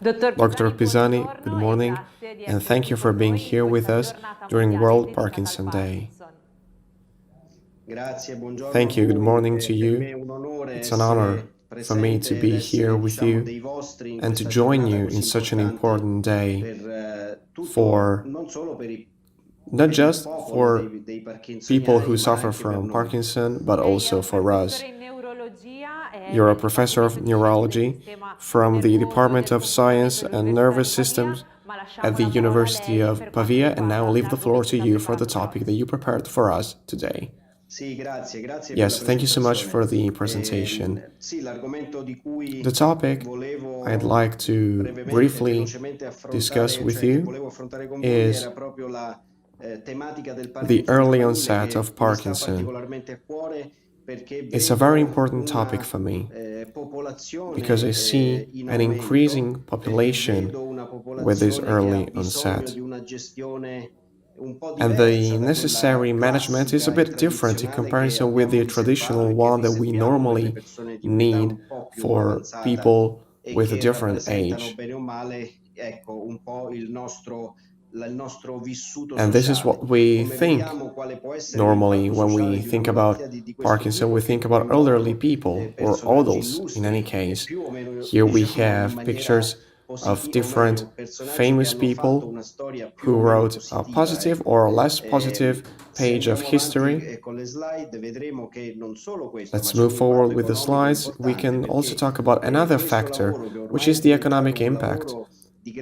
Dr. Pisani, good morning, and thank you for being here with us during World Parkinson Day. Thank you, good morning to you. It's an honor for me to be here with you and to join you in such an important day for not just for people who suffer from Parkinson, but also for us. You're a professor of neurology from the Department of Science and Nervous Systems at the University of Pavia, and now I'll leave the floor to you for the topic that you prepared for us today. Yes, thank you so much for the presentation. The topic I'd like to briefly discuss with you is the early onset of Parkinson. It's a very important topic for me because I see an increasing population with this early onset. And the necessary management is a bit different in comparison with the traditional one that we normally need for people with a different age. And this is what we think normally when we think about Parkinson. We think about elderly people or adults in any case. Here we have pictures of different famous people who wrote a positive or less positive page of history. Let's move forward with the slides. We can also talk about another factor, which is the economic impact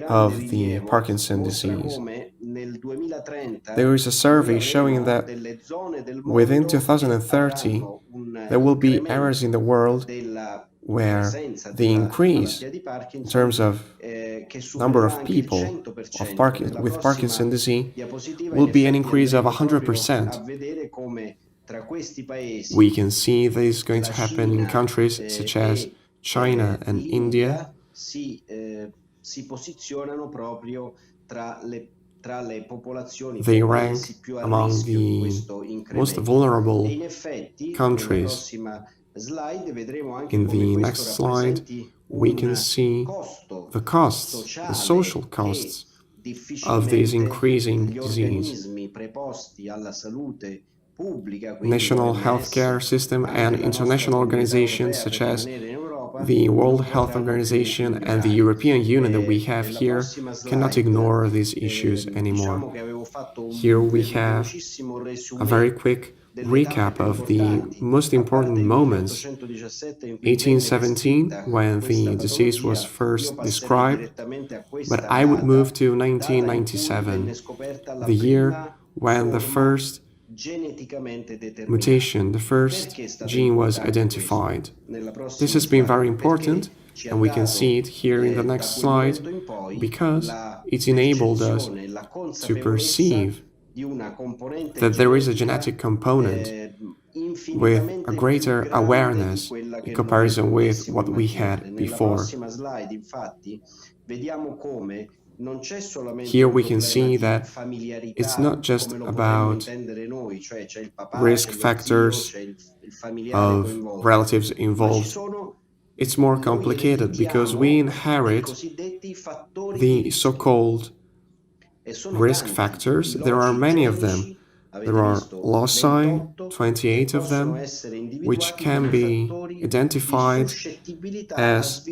of the Parkinson disease. There is a survey showing that within 2030, there will be areas in the world where the increase in terms of number of people with Parkinson disease will be an increase of 100%. We can see this is going to happen in countries such as China and India. They rank among the most vulnerable countries. In the next slide, we can see the costs, the social costs of this increasing disease. National healthcare system and international organizations such as the World Health Organization and the European Union that we have here cannot ignore these issues anymore. Here we have a very quick recap of the most important moments. 1817, when the disease was first described, but I would move to 1997, the year when the first mutation, the first gene was identified. This has been very important, and we can see it here in the next slide, because it enabled us to perceive that there is a genetic component with a greater awareness in comparison with what we had before. Here we can see that it's not just about risk factors of relatives involved. It's more complicated because we inherit the so-called risk factors. There are many of them. There are loci, 28 of them, which can be identified as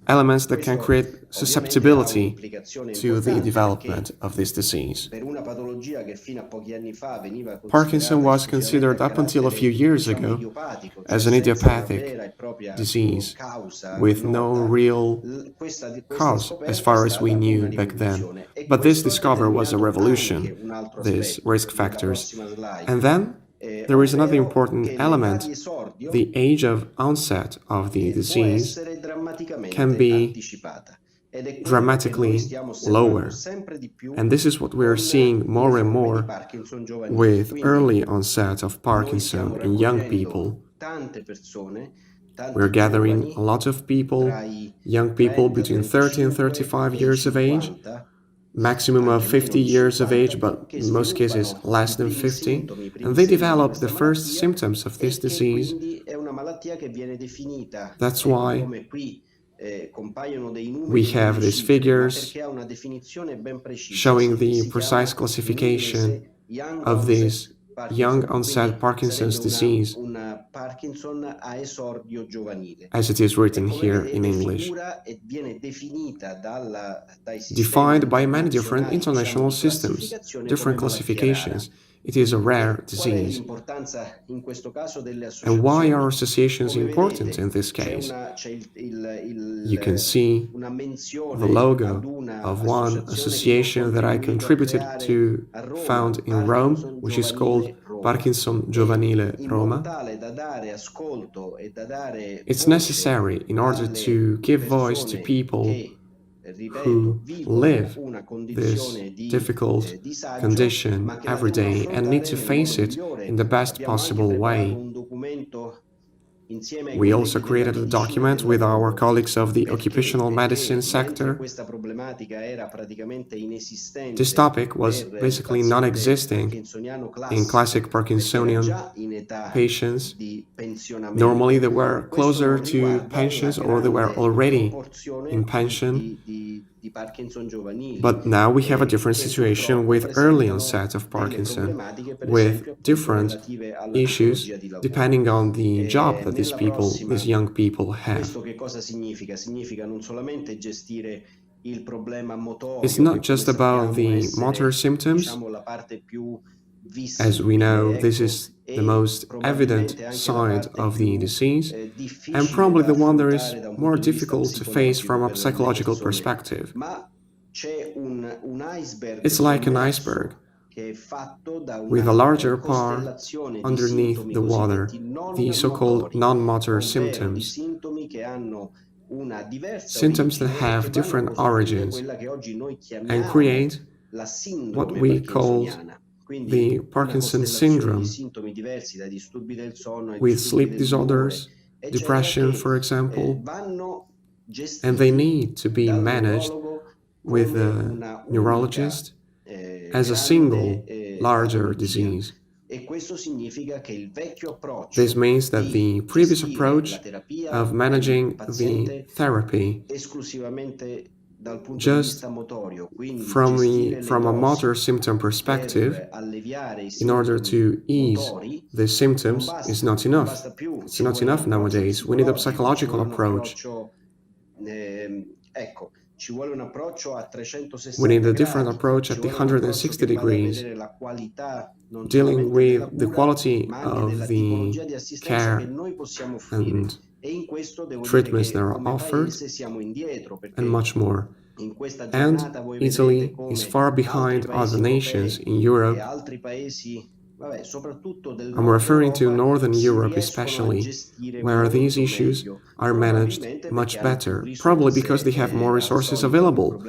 elements that can create susceptibility to the development of this disease. Parkinson was considered up until a few years ago as an idiopathic disease with no real cause as far as we knew back then. But this discovery was a revolution, these risk factors. And then there is another important element. The age of onset of the disease can be dramatically lower. And this is what we're seeing more and more with early onset of Parkinson in young people. We're gathering a lot of people, young people between 30 and 35 years of age, maximum of 50 years of age, but in most cases less than 50, and they develop the first symptoms of this disease. That's why We have these figures showing the precise classification of this young onset Parkinson's disease, as it is written here in English, defined by many different international systems, different classifications. It is a rare disease. And why are associations important in this case? You can see the logo of one association that I contributed to found in Rome, which is called Parkinson Giovanile Roma. It's necessary in order to give voice to people who live this difficult condition every day and need to face it in the best possible way. We also created a document with our colleagues of the occupational medicine sector. This topic was basically non-existing in classic Parkinsonian patients. Normally they were closer to pensions or they were already in pension. But now we have a different situation with early onset of Parkinson, with different issues depending on the job that these young people have. It's not just about the motor symptoms. As we know, this is the most evident side of the disease, and probably the one that is more difficult to face from a psychological perspective. It's like an iceberg, with a larger part underneath the water, the so-called non-motor symptoms. Symptoms that have different origins and create what we call the Parkinson syndrome, with sleep disorders, depression, for example, and they need to be managed with a neurologist as a single larger disease. This means that the previous approach of managing the therapy just from a motor symptom perspective, in order to ease the symptoms, is not enough. It's not enough nowadays. We need a psychological approach. We need a different approach at the 160 degrees, dealing with the quality of the care and treatments that are offered, and much more. And Italy is far behind other nations in Europe. I'm referring to Northern Europe especially, where these issues are managed much better, probably because they have more resources available.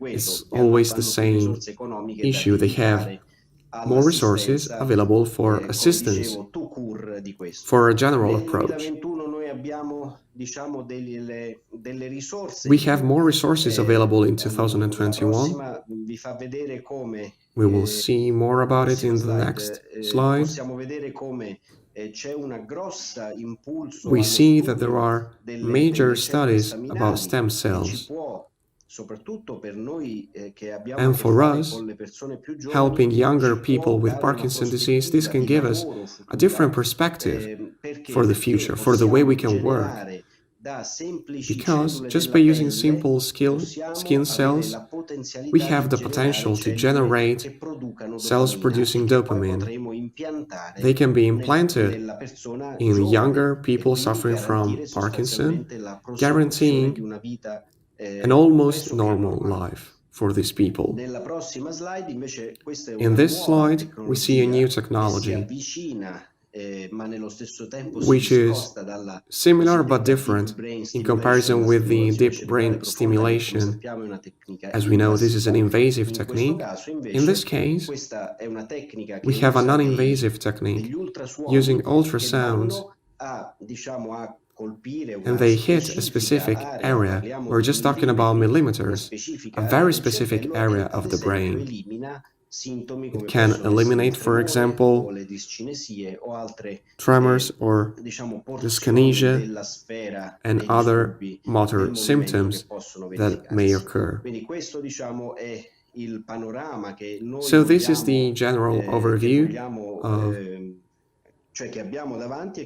It's always the same issue. They have more resources available for assistance, for a general approach. We have more resources available in 2021. We will see more about it in the next slide. We see that there are major studies about stem cells. And for us, helping younger people with Parkinson's disease, this can give us a different perspective for the future, for the way we can work. Because just by using simple skin cells, we have the potential to generate cells producing dopamine. They can be implanted in younger people suffering from Parkinson, guaranteeing an almost normal life for these people. In this slide, we see a new technology, which is similar but different in comparison with the deep brain stimulation. As we know, this is an invasive technique. In this case, we have a non-invasive technique using ultrasounds, and they hit a specific area. We're just talking about millimeters, a very specific area of the brain. It can eliminate, for example, tremors or dyskinesia and other motor symptoms that may occur. So this is the general overview of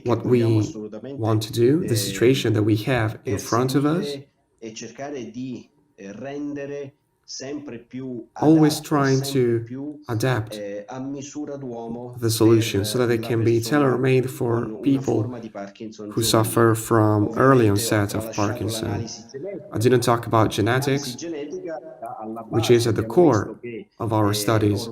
what we want to do, the situation that we have in front of us, always trying to adapt the solution so that it can be tailor-made for people who suffer from early onset of Parkinson. I didn't talk about genetics, which is at the core of our studies.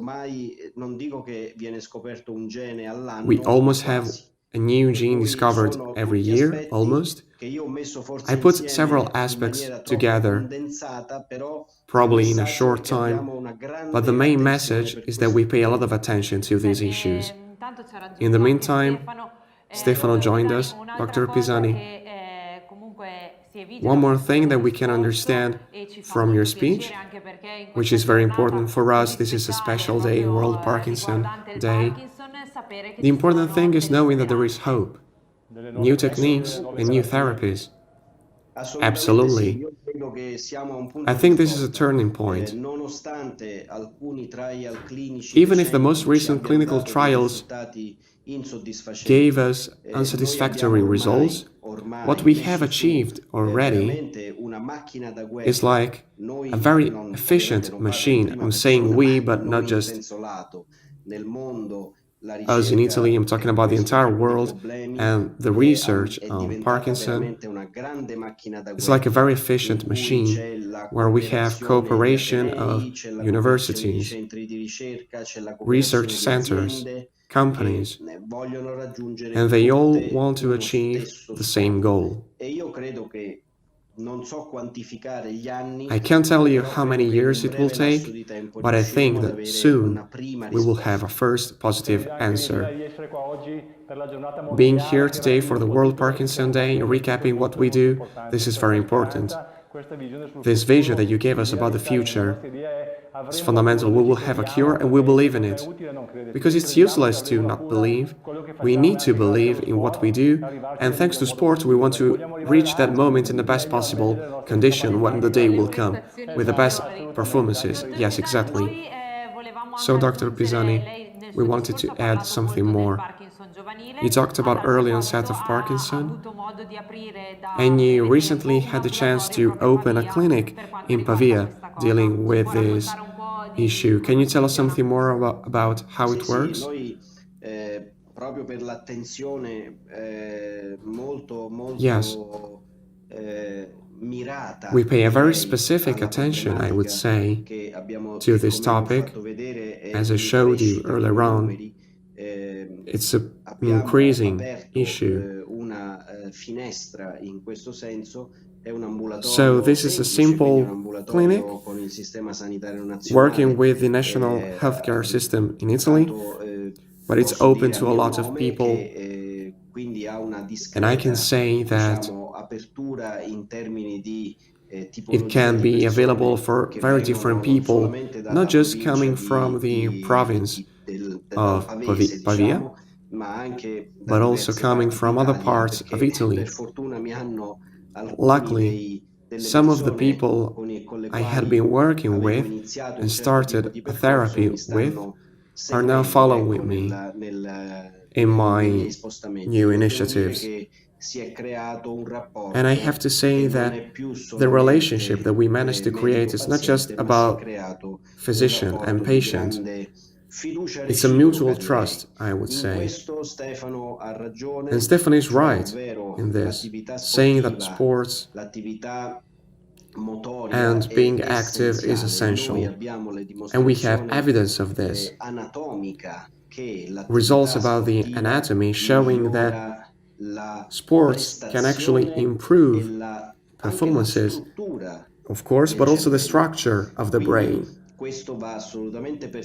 We almost have a new gene discovered every year, almost. I put several aspects together, probably in a short time, but the main message is that we pay a lot of attention to these issues. In the meantime, Stefano joined us, Dr. Pisani. One more thing that we can understand from your speech, which is very important for us, this is a special day, World Parkinson Day. The important thing is knowing that there is hope, new techniques and new therapies. Absolutely. I think this is a turning point. Even if the most recent clinical trials gave us unsatisfactory results, what we have achieved already is like a very efficient machine. I'm saying we, but not just us in Italy. I'm talking about the entire world and the research on Parkinson. It's like a very efficient machine where we have cooperation of universities, research centers, companies, and they all want to achieve the same goal. I can't tell you how many years it will take, but I think that soon we will have a first positive answer. Being here today for the World Parkinson Day, recapping what we do, this is very important. This vision that you gave us about the future is fundamental. We will have a cure and we believe in it. Because it's useless to not believe. We need to believe in what we do, and thanks to sport we want to reach that moment in the best possible condition when the day will come, with the best performances. Yes, exactly. So, Dr. Pisani, we wanted to add something more. You talked about early onset of Parkinson, and you recently had the chance to open a clinic in Pavia dealing with this issue. Can you tell us something more about how it works? Yes. We pay a very specific attention, I would say, to this topic. As I showed you earlier on, it's an increasing issue. So this is a simple clinic working with the national healthcare system in Italy, but it's open to a lot of people, and I can say that it can be available for very different people, not just coming from the province of Pavia, but also coming from other parts of Italy. Luckily, some of the people I had been working with and started a therapy with are now following me in my new initiatives. And I have to say that the relationship that we managed to create is not just about physician and patient. It's a mutual trust, I would say. And Stefano is right in this, saying that sports and being active is essential. And we have evidence of this. Results about the anatomy showing that sports can actually improve performances, of course, but also the structure of the brain.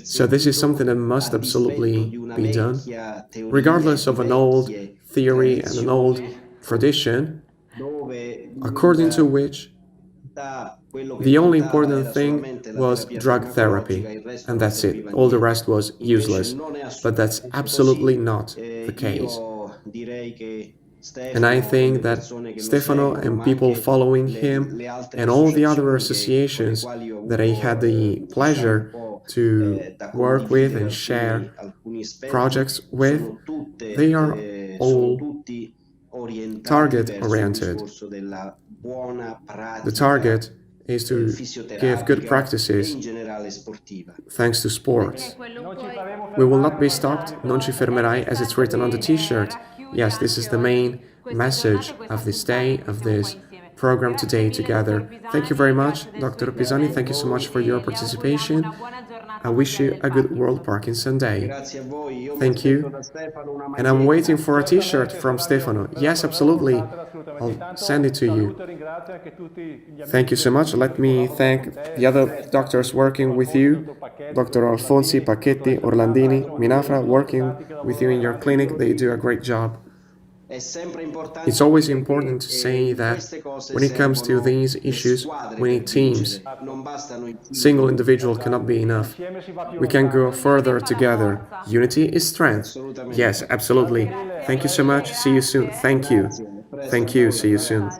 So this is something that must absolutely be done, regardless of an old theory and an old tradition, according to which The only important thing was drug therapy, and that's it. All the rest was useless. But that's absolutely not the case. And I think that Stefano and people following him and all the other associations that I had the pleasure to work with and share projects with, they are all target oriented. The target is to give good practices thanks to sports. We will not be stopped, non ci fermerai, as it's written on the t-shirt. Yes, this is the main message of this day, of this program today together. Thank you very much, Dr. Pisani. Thank you so much for your participation. I wish you a good World Parkinson Day. Thank you. And I'm waiting for a t-shirt from Stefano. Yes, absolutely. I'll send it to you. Thank you so much. Let me thank the other doctors working with you. Dr. Alfonsi, Pacchetti, Orlandini, Minafra, working with you in your clinic. They do a great job. It's always important to say that when it comes to these issues, we need teams. Single individual cannot be enough. We can go further together. Unity is strength. Yes, absolutely. Thank you so much. See you soon. Thank you. Thank you. See you soon.